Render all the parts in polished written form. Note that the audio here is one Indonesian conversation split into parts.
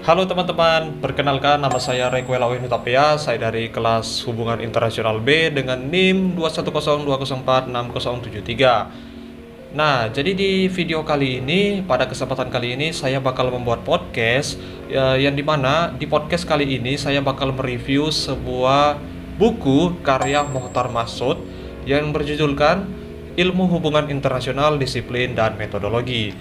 Halo teman-teman, perkenalkan nama saya Requel Awin Hutapea. Saya dari kelas Hubungan Internasional B dengan NIM 21020460073. Nah, jadi di video kali ini, pada kesempatan kali ini saya bakal membuat podcast yang dimana di podcast kali ini saya bakal mereview sebuah buku karya Mokhtar Masud yang berjudulkan Ilmu Hubungan Internasional, Disiplin, dan Metodologi.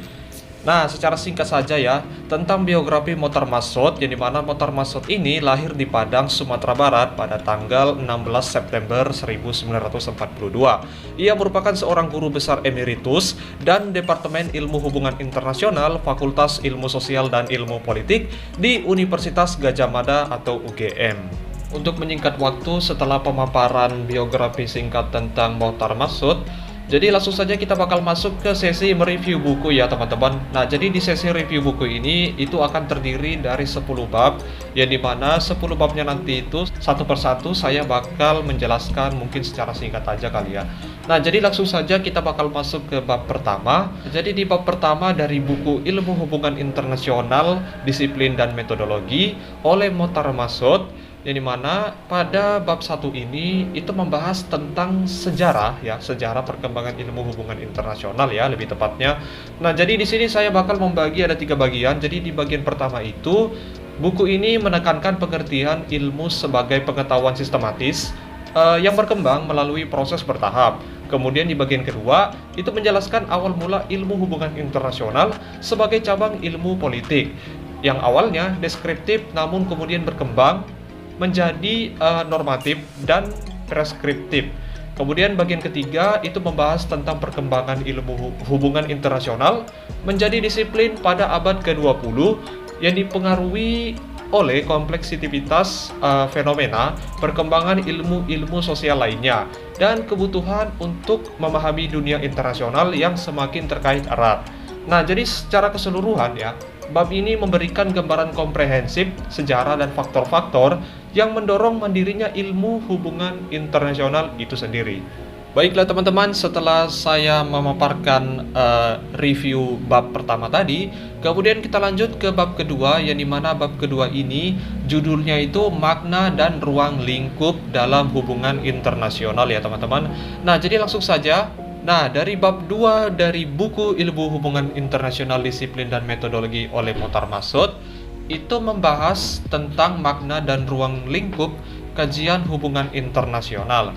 Nah, secara singkat saja ya, tentang biografi Mokhtar Masud, yang dimana Mokhtar Masud ini lahir di Padang, Sumatera Barat pada tanggal 16 September 1942. Ia merupakan seorang guru besar emeritus dan Departemen Ilmu Hubungan Internasional, Fakultas Ilmu Sosial dan Ilmu Politik di Universitas Gadjah Mada atau UGM. Untuk menyingkat waktu setelah pemaparan biografi singkat tentang Mokhtar Masud, jadi langsung saja kita bakal masuk ke sesi mereview buku ya teman-teman. Nah, jadi di sesi review buku ini itu akan terdiri dari 10 bab, yang dimana 10 babnya nanti itu satu persatu saya bakal menjelaskan mungkin secara singkat aja kali ya. Nah, jadi langsung saja kita bakal masuk ke bab pertama. Jadi di bab pertama dari buku Ilmu Hubungan Internasional, Disiplin dan Metodologi oleh Mokhtar Masud, yang dimana pada bab 1 ini itu membahas tentang sejarah ya, sejarah perkembangan ilmu hubungan internasional ya lebih tepatnya. Nah, jadi di sini saya bakal membagi ada 3 bagian. Jadi di bagian pertama itu buku ini menekankan pengertian ilmu sebagai pengetahuan sistematis yang berkembang melalui proses bertahap. Kemudian di bagian kedua itu menjelaskan awal mula ilmu hubungan internasional sebagai cabang ilmu politik yang awalnya deskriptif namun kemudian berkembang menjadi normatif dan preskriptif. Kemudian bagian ketiga itu membahas tentang perkembangan ilmu hubungan internasional menjadi disiplin pada abad ke-20 yang dipengaruhi oleh kompleksitas fenomena perkembangan ilmu-ilmu sosial lainnya dan kebutuhan untuk memahami dunia internasional yang semakin terkait erat. Nah, jadi secara keseluruhan ya, bab ini memberikan gambaran komprehensif sejarah dan faktor-faktor yang mendorong mandirinya ilmu hubungan internasional itu sendiri. Baiklah teman-teman, setelah saya memaparkan review bab pertama tadi, kemudian kita lanjut ke bab kedua, yang dimana bab kedua ini judulnya itu makna dan ruang lingkup dalam hubungan internasional ya teman-teman. Nah, jadi langsung saja. Nah, dari bab 2 dari buku Ilmu Hubungan Internasional, Disiplin dan Metodologi oleh Mokhtar Masud itu membahas tentang makna dan ruang lingkup kajian hubungan internasional.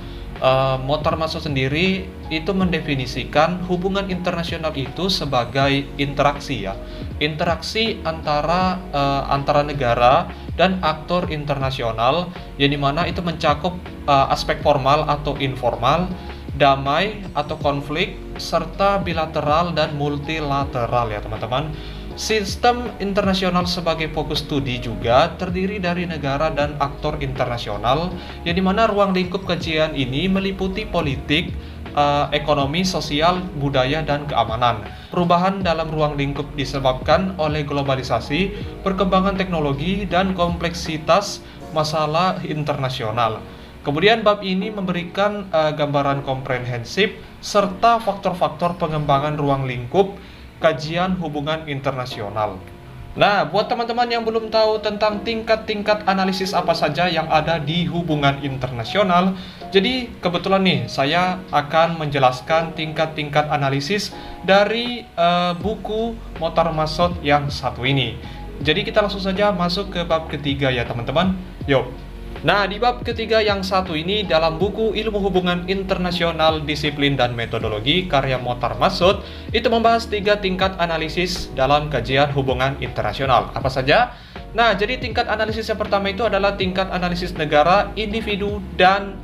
Mokhtar Masud sendiri itu mendefinisikan hubungan internasional itu sebagai interaksi ya, interaksi antara negara dan aktor internasional, yang dimana itu mencakup aspek formal atau informal, damai atau konflik, serta bilateral dan multilateral ya teman-teman. Sistem internasional sebagai fokus studi juga terdiri dari negara dan aktor internasional, yang dimana ruang lingkup kajian ini meliputi politik, ekonomi, sosial, budaya, dan keamanan. Perubahan dalam ruang lingkup disebabkan oleh globalisasi, perkembangan teknologi, dan kompleksitas masalah internasional. Kemudian bab ini memberikan gambaran komprehensif serta faktor-faktor pengembangan ruang lingkup kajian hubungan internasional. Nah, buat teman-teman yang belum tahu tentang tingkat-tingkat analisis apa saja yang ada di hubungan internasional, jadi kebetulan nih saya akan menjelaskan tingkat-tingkat analisis dari buku Mokhtar Masud yang satu ini. Jadi kita langsung saja masuk ke bab ketiga ya teman-teman. Yuk. Nah, di bab ketiga yang satu ini dalam buku Ilmu Hubungan Internasional, Disiplin dan Metodologi karya Mokhtar Masud itu membahas 3 tingkat analisis dalam kajian hubungan internasional. Apa saja? Nah, jadi tingkat analisis yang pertama itu adalah tingkat analisis negara, individu, dan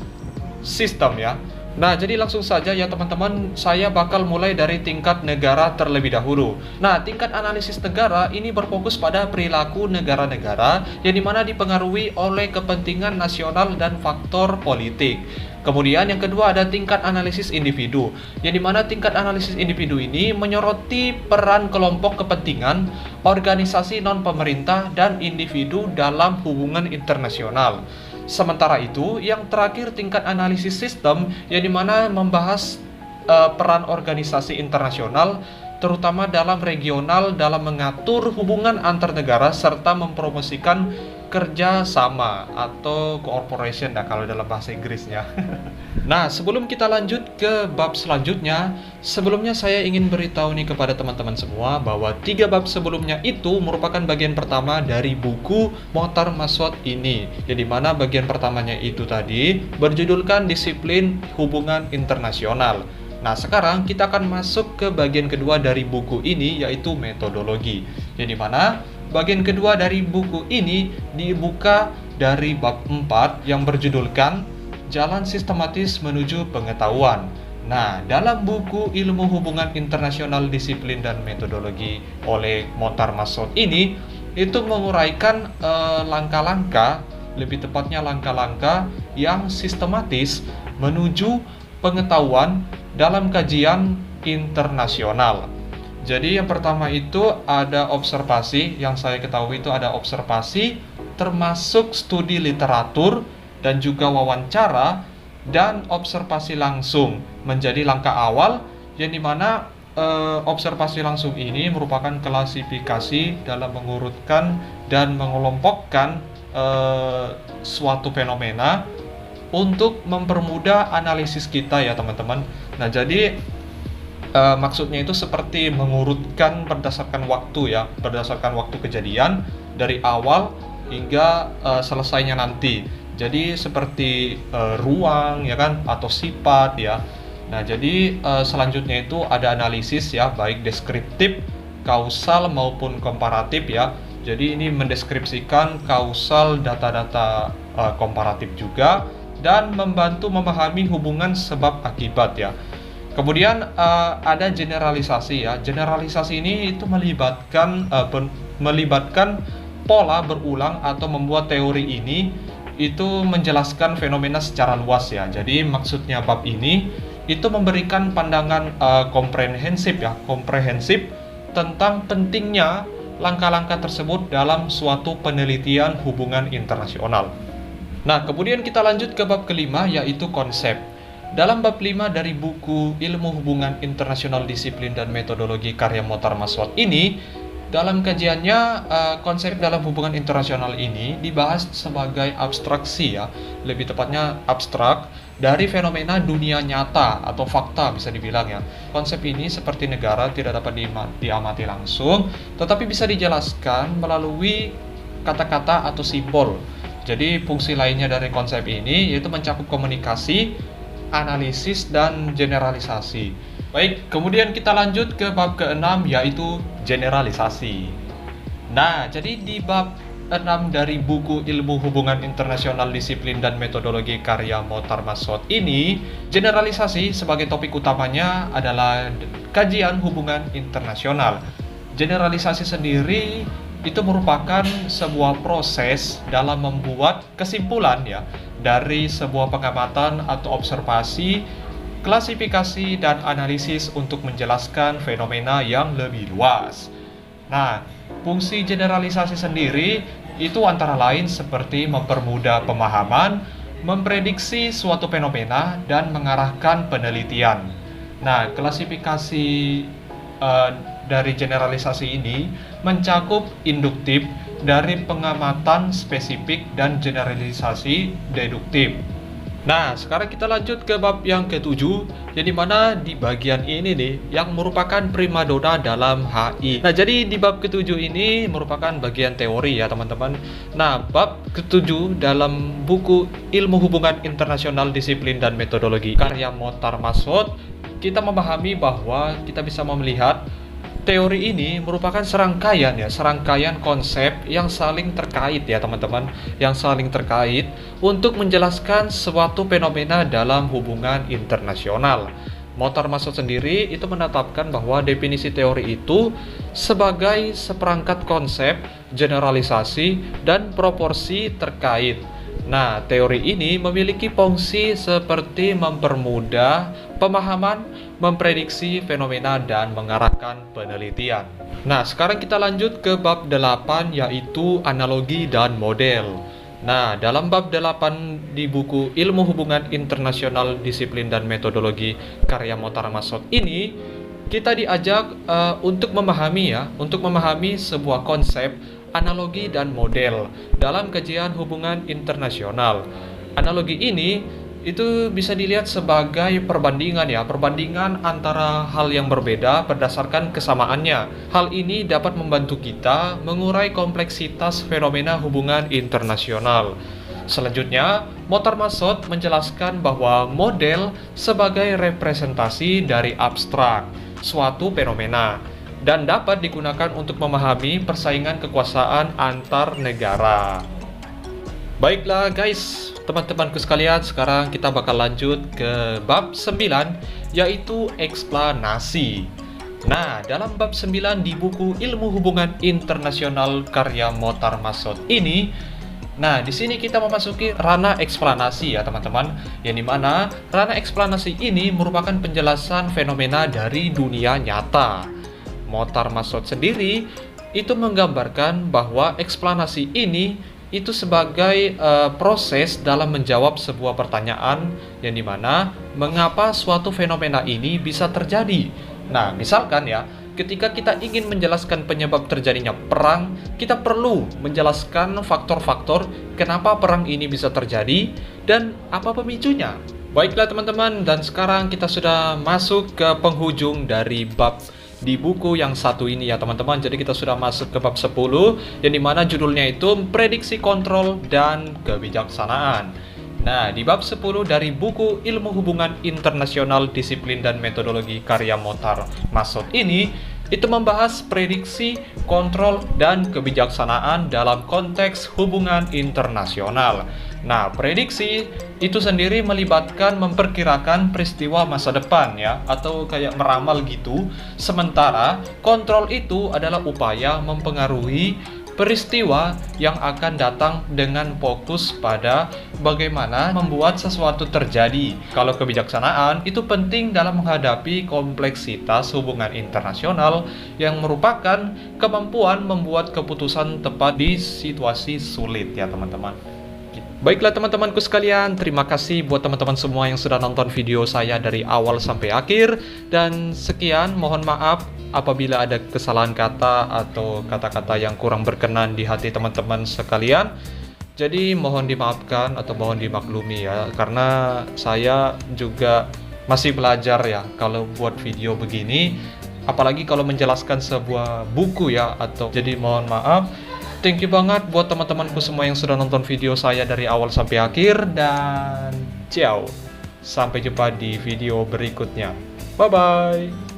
sistem ya. Nah, jadi langsung saja ya teman-teman, saya bakal mulai dari tingkat negara terlebih dahulu. Nah, tingkat analisis negara ini berfokus pada perilaku negara-negara yang dimana dipengaruhi oleh kepentingan nasional dan faktor politik. Kemudian yang kedua ada tingkat analisis individu, yang dimana tingkat analisis individu ini menyoroti peran kelompok kepentingan, organisasi non-pemerintah, dan individu dalam hubungan internasional. Sementara itu, yang terakhir tingkat analisis sistem, yang dimana membahas peran organisasi internasional terutama dalam regional dalam mengatur hubungan antar negara serta mempromosikan kerja sama atau cooperation kalau dalam bahasa Inggrisnya. Nah, sebelum kita lanjut ke bab selanjutnya, sebelumnya saya ingin beritahu nih kepada teman-teman semua bahwa 3 bab sebelumnya itu merupakan bagian pertama dari buku Montar Massoud ini. Yang dimana bagian pertamanya itu tadi berjudulkan Disiplin Hubungan Internasional. Nah, sekarang kita akan masuk ke bagian kedua dari buku ini, yaitu metodologi. Yang dimana bagian kedua dari buku ini dibuka dari bab 4 yang berjudulkan Jalan Sistematis Menuju Pengetahuan. Nah, dalam buku Ilmu Hubungan Internasional Disiplin dan Metodologi oleh Montar Massoud ini, itu menguraikan langkah-langkah, lebih tepatnya langkah-langkah yang sistematis menuju pengetahuan dalam kajian internasional. Jadi yang pertama itu ada observasi, yang saya ketahui itu ada observasi, termasuk studi literatur dan juga wawancara, dan observasi langsung menjadi langkah awal, yang dimana observasi langsung ini merupakan klasifikasi dalam mengurutkan dan mengelompokkan suatu fenomena untuk mempermudah analisis kita ya teman-teman. Nah, jadi maksudnya itu seperti mengurutkan berdasarkan waktu ya, berdasarkan waktu kejadian dari awal hingga selesainya nanti. Jadi seperti ruang ya kan, atau sifat ya. Nah, jadi selanjutnya itu ada analisis ya, baik deskriptif, kausal maupun komparatif ya. Jadi ini mendeskripsikan kausal data-data komparatif juga, dan membantu memahami hubungan sebab akibat ya. Kemudian ada generalisasi ya. Generalisasi ini itu melibatkan pola berulang atau membuat teori ini itu menjelaskan fenomena secara luas ya. Jadi maksudnya bab ini itu memberikan pandangan komprehensif tentang pentingnya langkah-langkah tersebut dalam suatu penelitian hubungan internasional. Nah, kemudian kita lanjut ke bab kelima, yaitu konsep. Dalam bab 5 dari buku Ilmu Hubungan Internasional Disiplin dan Metodologi karya Montar Massoud ini, dalam kajiannya konsep dalam hubungan internasional ini dibahas sebagai abstraksi ya, lebih tepatnya abstrak dari fenomena dunia nyata atau fakta bisa dibilang ya. Konsep ini seperti negara tidak dapat diamati langsung, tetapi bisa dijelaskan melalui kata-kata atau simbol. Jadi fungsi lainnya dari konsep ini yaitu mencakup komunikasi, analisis, dan generalisasi. Baik, kemudian kita lanjut ke bab ke-6, yaitu generalisasi. Nah, jadi di bab 6 dari buku Ilmu Hubungan Internasional Disiplin dan Metodologi karya Montar Massoud ini, generalisasi sebagai topik utamanya adalah kajian hubungan internasional. Generalisasi sendiri itu merupakan sebuah proses dalam membuat kesimpulan ya dari sebuah pengamatan atau observasi, klasifikasi, dan analisis untuk menjelaskan fenomena yang lebih luas. Nah, fungsi generalisasi sendiri itu antara lain seperti mempermudah pemahaman, memprediksi suatu fenomena, dan mengarahkan penelitian. Nah, klasifikasi dari generalisasi ini mencakup induktif dari pengamatan spesifik dan generalisasi deduktif. Nah, sekarang kita lanjut ke bab yang ke-7, yang dimana di bagian ini nih yang merupakan primadona dalam HI. Nah, jadi di bab ke-7 ini merupakan bagian teori ya teman-teman. Nah, bab ke-7 dalam buku Ilmu Hubungan Internasional Disiplin dan Metodologi karya Montar Massoud, kita memahami bahwa kita bisa melihat teori ini merupakan serangkaian konsep yang saling terkait ya teman-teman, yang saling terkait untuk menjelaskan suatu fenomena dalam hubungan internasional. Montar Massoud sendiri itu menetapkan bahwa definisi teori itu sebagai seperangkat konsep, generalisasi, dan proporsi terkait. Nah, teori ini memiliki fungsi seperti mempermudah pemahaman, memprediksi fenomena, dan mengarahkan penelitian. Nah, sekarang kita lanjut ke bab 8, yaitu analogi dan model. Nah, dalam bab 8 di buku Ilmu Hubungan Internasional Disiplin dan Metodologi karya Montar Massoud ini, kita diajak untuk memahami sebuah konsep, analogi dan model dalam kajian hubungan internasional. Analogi ini itu bisa dilihat sebagai perbandingan antara hal yang berbeda berdasarkan kesamaannya. Hal ini dapat membantu kita mengurai kompleksitas fenomena hubungan internasional. Selanjutnya, Motar Masot menjelaskan bahwa model sebagai representasi dari abstrak suatu fenomena dan dapat digunakan untuk memahami persaingan kekuasaan antar negara. Baiklah guys, teman-temanku sekalian, sekarang kita bakal lanjut ke bab 9, yaitu eksplanasi. Nah, dalam bab 9 di buku Ilmu Hubungan Internasional karya Motar Masot ini, nah di sini kita memasuki ranah eksplanasi ya teman-teman, yang dimana ranah eksplanasi ini merupakan penjelasan fenomena dari dunia nyata. Motar Masot sendiri itu menggambarkan bahwa eksplanasi ini itu sebagai proses dalam menjawab sebuah pertanyaan yang dimana mengapa suatu fenomena ini bisa terjadi. Nah, misalkan ya, ketika kita ingin menjelaskan penyebab terjadinya perang, kita perlu menjelaskan faktor-faktor kenapa perang ini bisa terjadi dan apa pemicunya. Baiklah teman-teman, dan sekarang kita sudah masuk ke penghujung dari bab di buku yang satu ini ya teman-teman. Jadi kita sudah masuk ke bab 10, yang dimana judulnya itu prediksi kontrol dan kebijaksanaan. Nah, di bab 10 dari buku Ilmu Hubungan Internasional Disiplin dan Metodologi karya Motar Masot ini, itu membahas prediksi, kontrol, dan kebijaksanaan dalam konteks hubungan internasional. Nah, prediksi itu sendiri melibatkan memperkirakan peristiwa masa depan ya, atau kayak meramal gitu. Sementara kontrol itu adalah upaya mempengaruhi peristiwa yang akan datang dengan fokus pada bagaimana membuat sesuatu terjadi. Kalau kebijaksanaan itu penting dalam menghadapi kompleksitas hubungan internasional yang merupakan kemampuan membuat keputusan tepat di situasi sulit ya teman-teman. Baiklah teman-temanku sekalian, terima kasih buat teman-teman semua yang sudah nonton video saya dari awal sampai akhir. Dan sekian, mohon maaf apabila ada kesalahan kata atau kata-kata yang kurang berkenan di hati teman-teman sekalian. Jadi mohon dimaafkan atau mohon dimaklumi ya, karena saya juga masih belajar ya kalau buat video begini, apalagi kalau menjelaskan sebuah buku ya, atau jadi mohon maaf. Thank you banget buat teman-temanku semua yang sudah nonton video saya dari awal sampai akhir, dan ciao. Sampai jumpa di video berikutnya. Bye-bye.